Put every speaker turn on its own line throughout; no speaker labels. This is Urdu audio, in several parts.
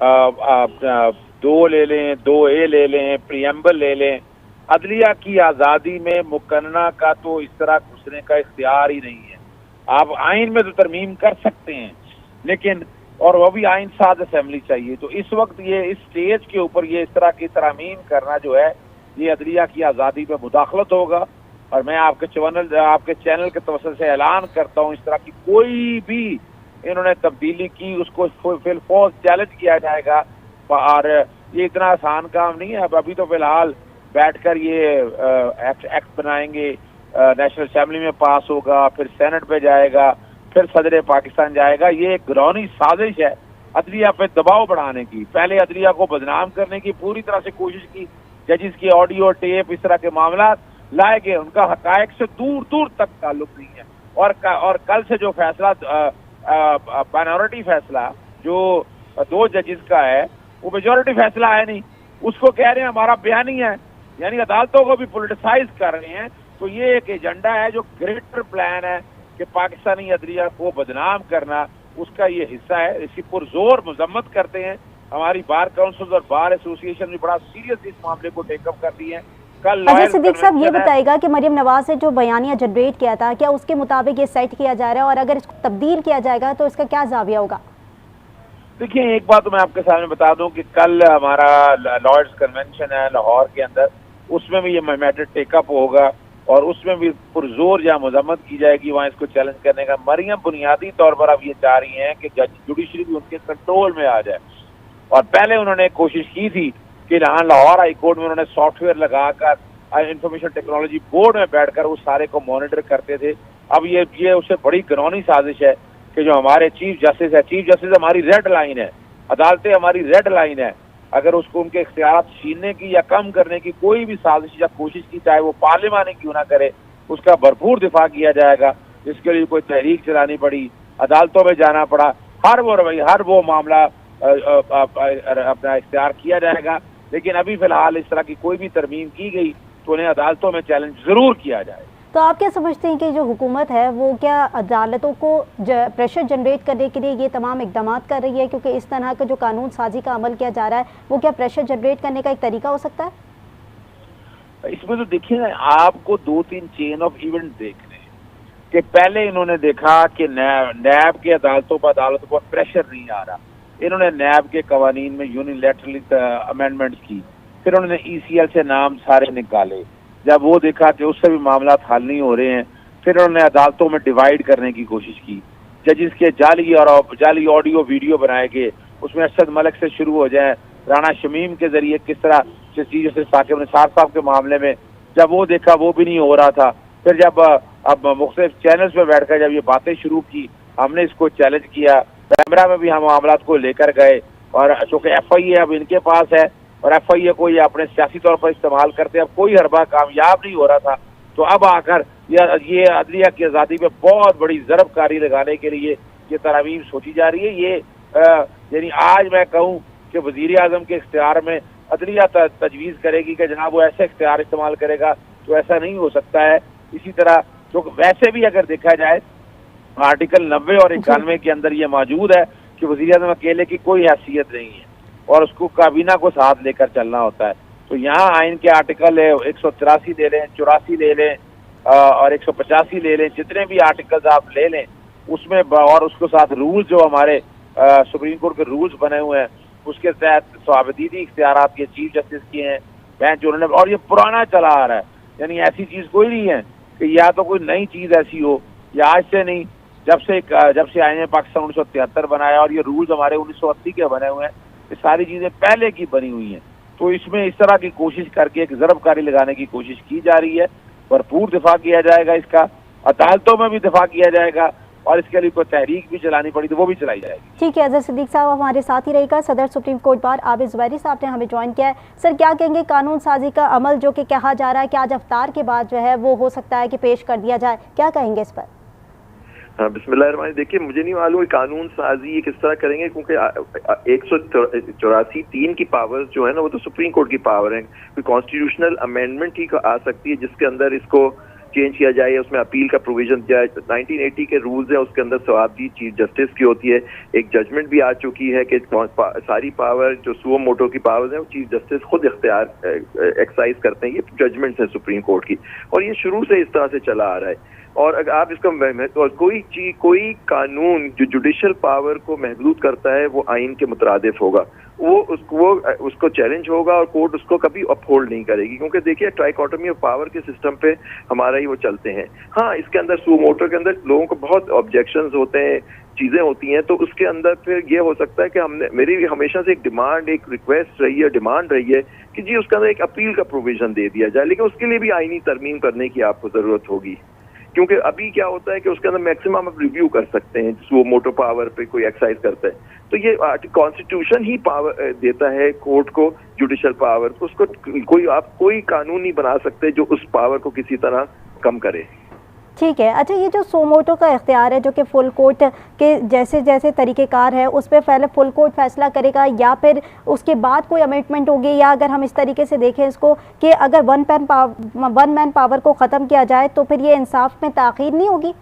2 لے لیں، 2A لے لیں، پریمبل لے لیں، عدلیہ کی آزادی میں مقننہ کا تو اس طرح گھسنے کا اختیار ہی نہیں ہے. آپ آئین میں تو ترمیم کر سکتے ہیں لیکن اور وہ بھی آئین ساز اسمبلی چاہیے. تو اس وقت یہ اس سٹیج کے اوپر یہ اس طرح کی ترامیم کرنا جو ہے یہ عدلیہ کی آزادی پہ مداخلت ہوگا. اور میں آپ کے چینل کے توسط سے اعلان کرتا ہوں اس طرح کی کوئی بھی انہوں نے تبدیلی کی اس کو فی الفور چیلنج کیا جائے گا. اور یہ اتنا آسان کام نہیں ہے. ابھی تو فی الحال بیٹھ کر یہ ایکٹ بنائیں گے، نیشنل اسمبلی میں پاس ہوگا، پھر سینٹ پہ جائے گا، پھر صدر پاکستان جائے گا. یہ ایک گرونی سازش ہے عدلیہ پہ دباؤ بڑھانے کی. پہلے عدلیہ کو بدنام کرنے کی پوری طرح سے کوشش کی، ججز کی آڈیو ٹیپ اس طرح کے معاملات لائے گئے، ان کا حقائق سے دور دور تک تعلق نہیں ہے. اور کل سے جو فیصلہ مائنورٹی فیصلہ جو 2 ججز کا ہے وہ میجورٹی فیصلہ ہے نہیں، اس کو کہہ رہے ہیں ہمارا بیانی ہے، یعنی عدالتوں کو بھی پولیٹیسائز کر رہے ہیں. تو یہ ایک ایجنڈا ہے جو گریٹر پلان ہے کہ پاکستانی عدلیہ کو بدنام کرنا، اس کا یہ حصہ ہے. اس کی پرزور مذمت کرتے ہیں. ہماری بار کاؤنسل اور بار ایسوسی ایشن بھی بڑا سیریس اس معاملے کو ٹیک اپ کر دی ہے.
اچھا صدیق صاحب یہ بتائے گا کہ مریم نواز نے جو بیانیہ جنریٹ کیا تھا کیا اس کے مطابق یہ سیٹ کیا جا رہا ہے، اور اگر اس کو تبدیل کیا جائے گا تو اس کا کیا زاویہ ہوگا؟
دیکھیں ایک بات تو میں آپ کے سامنے بتا دوں کہ کل ہمارا لارڈز کنونشن ہے لاہور کے اندر، اس میں بھی یہ میٹر ٹیک اپ ہوگا اور اس میں بھی پرزور جہاں مذمت کی جائے گی وہاں اس کو چیلنج کرنے کا. مریم بنیادی طور پر اب یہ چاہ رہی ہیں کہ جوڈیشری بھی ان کے کنٹرول میں آ جائے. اور پہلے انہوں نے کوشش کی تھی کہ لاہور ہائی کورٹ میں انہوں نے سافٹ ویئر لگا کر انفارمیشن ٹیکنالوجی بورڈ میں بیٹھ کر اس سارے کو مانیٹر کرتے تھے. اب یہ اسے بڑی گرونی سازش ہے کہ جو ہمارے چیف جسٹس ہماری ریڈ لائن ہے، عدالتیں ہماری ریڈ لائن ہے. اگر اس کو ان کے اختیارات چھیننے کی یا کم کرنے کی کوئی بھی سازش یا کوشش کی چاہے وہ پارلیمانی کیوں نہ کرے، اس کا بھرپور دفاع کیا جائے گا. اس کے لیے کوئی تحریک چلانی پڑی، عدالتوں میں جانا پڑا، ہر وہ معاملہ اپنا اختیار کیا جائے گا. لیکن ابھی فی الحال اس طرح کی کوئی بھی ترمیم کی گئی تو انہیں عدالتوں میں چیلنج ضرور کیا جائے.
تو آپ کیا سمجھتے ہیں کہ جو حکومت ہے وہ کیا عدالتوں کو پریشر جنریٹ کرنے کے لیے یہ تمام اقدامات کر رہی ہے؟ کیونکہ اس طرح کا جو قانون سازی کا عمل کیا جا رہا ہے وہ کیا پریشر جنریٹ کرنے کا ایک طریقہ ہو سکتا ہے؟
اس میں تو دیکھیں آپ کو 2-3 چین آف ایونٹ دیکھنے ہیں کہ پہلے انہوں نے دیکھا کہ نیب کے عدالتوں پر پریشر نہیں آ رہا، انہوں نے نیب کے قوانین میں یونیلیٹرلی امینڈمنٹس کی، پھر انہوں نے ECL سے نام سارے نکالے. جب وہ دیکھا کہ اس سے بھی معاملات حل نہیں ہو رہے ہیں پھر انہوں نے عدالتوں میں ڈیوائیڈ کرنے کی کوشش کی. ججز کے جعلی آڈیو ویڈیو بنائے گئے، اس میں ارشد ملک سے شروع ہو جائیں، رانا شمیم کے ذریعے کس طرح جسٹس ثاقب نثار صاحب کے معاملے میں جب وہ دیکھا وہ بھی نہیں ہو رہا تھا. پھر جب اب مختلف چینلز پہ بیٹھ کر جب یہ باتیں شروع کی ہم نے اس کو چیلنج کیا، کیمرہ میں بھی ہم معاملات کو لے کر گئے. اور چونکہ FIA اب ان کے پاس ہے اور FIA کو یہ اپنے سیاسی طور پر استعمال کرتے، اب کوئی حربہ کامیاب نہیں ہو رہا تھا. تو اب آ کر یہ عدلیہ کی آزادی پہ بہت بڑی ضرب کاری لگانے کے لیے یہ ترامیم سوچی جا رہی ہے. یہ یعنی آج میں کہوں کہ وزیر اعظم کے اختیار میں عدلیہ تجویز کرے گی کہ جناب وہ ایسے اختیار استعمال کرے گا تو ایسا نہیں ہو سکتا ہے. اسی طرح جو ویسے بھی اگر دیکھا جائے آرٹیکل 90 اور 91 کے اندر یہ موجود ہے کہ وزیر اعظم اکیلے کی کوئی حیثیت نہیں ہے اور اس کو کابینہ کو ساتھ لے کر چلنا ہوتا ہے. تو یہاں آئین کے آرٹیکل 183 لے لیں، 84 لے لیں اور 185 لے لیں، جتنے بھی آرٹیکلز آپ لے لیں اس میں اور اس کے ساتھ رولز جو ہمارے سپریم کورٹ کے رولز بنے ہوئے ہیں اس کے تحت صحابدیدی اختیارات یہ چیف جسٹس کے ہیں بینچ انہوں نے، اور یہ پرانا چلا آ رہا ہے. یعنی ایسی چیز کوئی نہیں ہے کہ یا تو کوئی نئی چیز ایسی ہو یا آج سے نہیں، جب سے آئین پاکستان 1973 بنایا اور یہ رولز ہمارے 1980 کے بنے ہوئے ہیں، یہ ساری چیزیں پہلے کی بنی ہوئی ہیں. تو اس میں اس طرح کی کوشش کر کے ایک ضرب کاری لگانے کی کوشش کی جا رہی ہے. بھرپور دفاع کیا جائے گا، اس کا عدالتوں میں بھی دفاع کیا جائے گا اور اس کے لیے کوئی تحریک بھی چلانی پڑی تو وہ بھی چلائی جائے گی.
ٹھیک ہے اظہر صدیق صاحب ہمارے ساتھ ہی رہے گا. صدر سپریم کورٹ بار عابد زبیری صاحب نے ہمیں جوائن کیا ہے. سر کیا کہیں گے قانون سازی کا عمل جو کہ کہا جا رہا ہے کہ آج افطار کے بعد جو ہے وہ ہو سکتا ہے کہ پیش کر دیا جائے، کیا کہیں گے اس پر؟
بسم اللہ الرحمن. دیکھیے مجھے نہیں معلوم قانون سازی یہ کس طرح کریں گے، کیونکہ 184(3) کی پاور جو ہے نا وہ تو سپریم کورٹ کی پاور ہے. کوئی کانسٹیٹیوشنل امینڈمنٹ ہی آ سکتی ہے جس کے اندر اس کو چینج کیا جائے, اس میں اپیل کا پروویژن دیا ہے. 1980 کے رولز ہیں, اس کے اندر ثوابدید چیف جسٹس کی ہوتی ہے. ایک ججمنٹ بھی آ چکی ہے کہ ساری پاور جو سو موٹو کی پاورز ہیں وہ چیف جسٹس خود اختیار ایکسرسائز کرتے ہیں. یہ ججمنٹس ہیں سپریم کورٹ کی, اور یہ شروع سے اس طرح سے چلا آ رہا ہے. اور اگر آپ اس کا کوئی قانون جو جوڈیشل پاور کو محدود کرتا ہے وہ آئین کے مترادف ہوگا, وہ اس کو چیلنج ہوگا, اور کورٹ اس کو کبھی اپہولڈ نہیں کرے گی. کیونکہ دیکھیے ٹرائیکاٹمی آف پاور کے سسٹم پہ ہمارا ہی وہ چلتے ہیں. ہاں اس کے اندر سو موٹو کے اندر لوگوں کو بہت آبجیکشنز ہوتے ہیں, چیزیں ہوتی ہیں, تو اس کے اندر پھر یہ ہو سکتا ہے کہ ہم نے, میری ہمیشہ سے ایک ڈیمانڈ, ایک ریکویسٹ رہی ہے, ڈیمانڈ رہی ہے کہ جی اس کے اندر ایک اپیل کا پروویژن دے دیا جائے, لیکن اس کے لیے بھی آئینی ترمیم کرنے کی آپ کو ضرورت ہوگی. کیونکہ ابھی کیا ہوتا ہے کہ اس کے اندر میکسیمم آپ ریویو کر سکتے ہیں, سو موٹو پاور پہ کوئی ایکسرسائز کرتا ہے, تو یہ کانسٹیٹیوشن ہی پاور دیتا ہے کورٹ کو جوڈیشل پاور. اس کو کوئی قانون نہیں بنا سکتے جو اس پاور کو کسی طرح کم کرے.
ٹھیک ہے. اچھا یہ جو سو موٹو کا اختیار ہے جو کہ فل کورٹ کے جیسے طریقہ کار ہے اس پہ پہلے فل کورٹ فیصلہ کرے گا یا پھر اس کے بعد کوئی امینڈمنٹ ہوگی, یا اگر ہم اس طریقے سے دیکھیں اس کو کہ اگر ون مین پاور کو ختم کیا جائے تو پھر یہ انصاف میں تاخیر نہیں ہوگی؟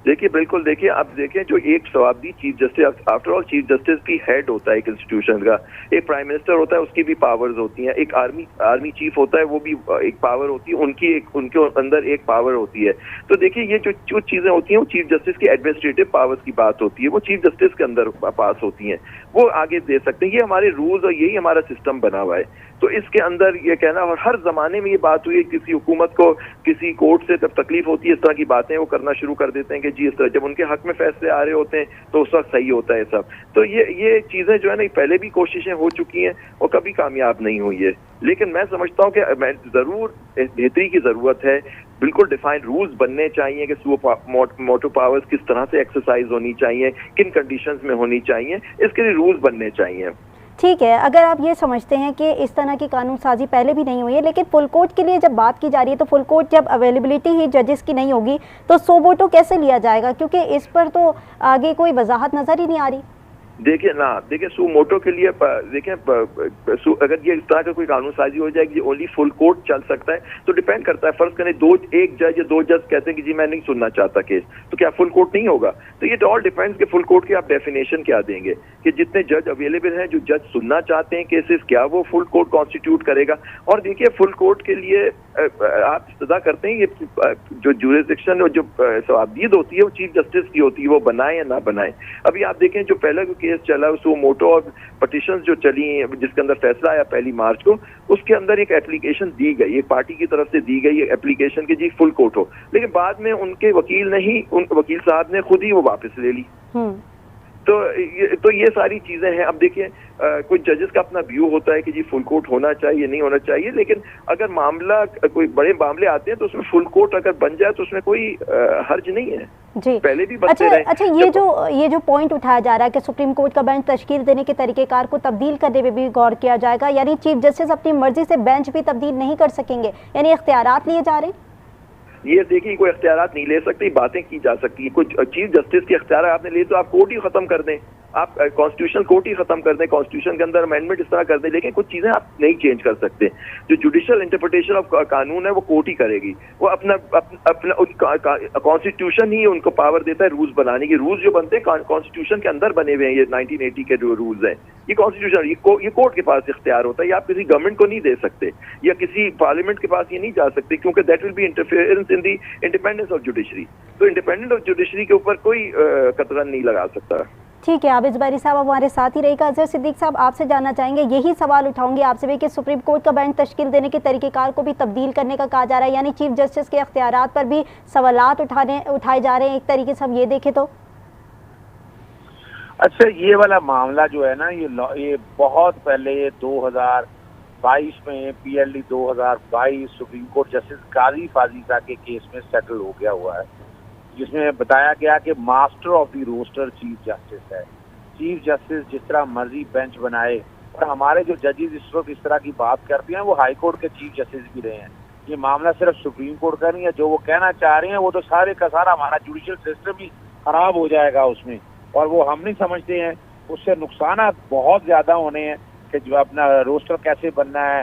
دیکھیے بالکل, دیکھیے آپ دیکھیں جو ایک ثوابدید chief justice, after all chief justice بھی ہیڈ ہوتا ہے ایک انسٹیٹیوشن کا, ایک پرائم منسٹر ہوتا ہے اس کی بھی پاورز ہوتی ہیں, ایک آرمی چیف ہوتا ہے وہ بھی ایک پاور ہوتی ہے, ان کے اندر ایک پاور ہوتی ہے. تو دیکھیے یہ جو چیزیں ہوتی ہیں وہ چیف جسٹس کی ایڈمنسٹریٹو پاورز کی بات ہوتی ہے, وہ چیف جسٹس کے اندر پاس ہوتی ہیں, وہ آگے دے سکتے ہیں. یہ ہمارے رولز اور یہی ہمارا سسٹم بنا ہوا ہے. تو اس کے اندر یہ کہنا, اور ہر زمانے میں یہ بات ہوئی ہے, کسی حکومت کو کسی کورٹ سے جب تکلیف ہوتی ہے اس طرح کی باتیں وہ کرنا شروع کر دیتے ہیں کہ جی اس طرح, جب ان کے حق میں فیصلے آ رہے ہوتے ہیں تو اس وقت صحیح ہوتا ہے سب. تو یہ چیزیں جو ہے نا پہلے بھی کوششیں ہو چکی ہیں اور کبھی کامیاب نہیں ہوئی ہے. لیکن میں سمجھتا ہوں کہ ضرور بہتری کی ضرورت ہے. بالکل ڈیفائنڈ رولز بننے چاہیے کہ سو موٹو پاورز کس طرح سے ایکسرسائز ہونی چاہیے, کن کنڈیشنز میں ہونی چاہیے, اس کے لیے رولز بننے چاہیے.
ٹھیک ہے. اگر آپ یہ سمجھتے ہیں کہ اس طرح کی قانون سازی پہلے بھی نہیں ہوئی ہے, لیکن فل کورٹ کے لیے جب بات کی جا رہی ہے تو فل کورٹ جب اویلیبلٹی ہی ججز کی نہیں ہوگی تو سو موٹو کیسے لیا جائے گا, کیونکہ اس پر تو آگے کوئی وضاحت نظر ہی نہیں آ رہی.
دیکھیں سو موٹو کے لیے دیکھیں اگر یہ اس طرح کا کوئی قانون سازی ہو جائے کہ اونلی فل کورٹ چل سکتا ہے تو ڈیپینڈ کرتا ہے. فرض کریں ایک جج یا دو جج کہتے ہیں کہ جی میں نہیں سننا چاہتا کیس, تو کیا فل کورٹ نہیں ہوگا؟ تو یہ آل ڈیپینڈس کہ فل کورٹ کی آپ ڈیفینیشن کیا دیں گے, کہ جتنے جج اویلیبل ہیں جو جج سننا چاہتے ہیں کیسز, کیا وہ فل کورٹ کانسٹیٹیوٹ کرے گا. اور دیکھیے فل کورٹ کے لیے آپ استدا کرتے ہیں یہ جو جورسڈکشن اور جو ثوابدید ہوتی ہے وہ چیف جسٹس کی ہوتی ہے, وہ بنائیں یا نہ بنائیں. ابھی آپ دیکھیں جو پہلا کیس چلا سو موٹو اور پٹیشنز جو چلی جس کے اندر فیصلہ آیا 1 مارچ کو, اس کے اندر ایک اپلیکیشن دی گئی, ایک پارٹی کی طرف سے دی گئی اپلیکیشن کہ جی فل کورٹ ہو, لیکن بعد میں ان کے وکیل صاحب نے خود ہی وہ واپس لے لی. تو یہ ساری چیزیں ہیں. اب دیکھیں کوئی ججز کا اپنا ویو ہوتا ہے کہ جی فل کورٹ ہونا چاہیے نہیں ہونا چاہیے, لیکن اگر معاملہ کوئی بڑے معاملے آتے ہیں تو اس میں فل کورٹ اگر بن جائے تو اس میں کوئی حرج نہیں ہے. جی پہلے بھی بنتے رہے.
اچھا یہ جو پوائنٹ اٹھایا جا رہا ہے کہ سپریم کورٹ کا بینچ تشکیل دینے کے طریقہ کار کو تبدیل کرنے میں بھی غور کیا جائے گا, یعنی چیف جسٹس اپنی مرضی سے بینچ بھی تبدیل نہیں کر سکیں گے, یعنی اختیارات لیے جا رہے ہیں.
یہ دیکھیے کوئی اختیارات نہیں لے سکتی, باتیں کی جا سکتی ہیں. کچھ چیف جسٹس کے اختیارات آپ نے لیے تو آپ کورٹ ہی ختم کر دیں, آپ کانسٹیٹیوشن کورٹ ہی ختم کر دیں, کانسٹیٹیوشن کے اندر امینڈمنٹ اس طرح کر دیں, لیکن کچھ چیزیں آپ نہیں چینج کر سکتے. جو جوڈیشل انٹرپریٹیشن آف قانون ہے وہ کورٹ ہی کرے گی. وہ اپنا کانسٹیٹیوشن ہی ان کو پاور دیتا ہے رولز بنانے کی. رولز جو بنتے ہیں کانسٹیٹیوشن کے اندر بنے ہوئے ہیں, یہ 1980 کے جو رولز ہیں یہ کانسٹیٹیوشن یہ کورٹ کے پاس اختیار ہوتا ہے. یہ آپ کسی گورنمنٹ کو نہیں دے سکتے یا کسی پارلیمنٹ کے پاس یہ نہیں جا سکتے, کیونکہ that will be interference in the independence of judiciary. تو انڈیپینڈنس آف جوڈیشری کے اوپر کوئی قطرہ نہیں لگا سکتا.
ٹھیک ہے. عابد زبیری صاحب ہمارے ساتھ ہی رہے گا. اظہر صدیق صاحب آپ سے جاننا چاہیں گے, یہی سوال اٹھاؤں گی آپ سے بھی کہ سپریم کورٹ کا بینچ تشکیل دینے کے طریقہ کار کو بھی تبدیل کرنے کا کہا جا رہا ہے, یعنی چیف جسٹس کے اختیارات پر بھی سوالات اٹھائے جا رہے ہیں ایک طریقے سے ہم یہ دیکھیں تو.
اچھا یہ والا معاملہ جو ہے نا یہ بہت پہلے 2022 میں PLD 2022 سپریم کورٹ جسٹس قاضی فاضیزہ کے کیس میں سیٹل ہو گیا ہوا ہے, جس میں بتایا گیا کہ master of the roster chief justice ہے. چیف جسٹس جس طرح مرضی بینچ بنائے, اور ہمارے جو ججز اس وقت اس طرح کی بات کرتے ہیں وہ ہائی کورٹ کے چیف جسٹس بھی رہے ہیں. یہ معاملہ صرف سپریم کورٹ کا نہیں ہے, جو وہ کہنا چاہ رہے ہیں وہ تو سارے کا سارا ہمارا جوڈیشل سسٹم ہی خراب ہو جائے گا اس میں, اور وہ ہم نہیں سمجھتے ہیں. اس سے نقصانات بہت زیادہ ہونے ہیں کہ جو اپنا روسٹر کیسے بننا ہے,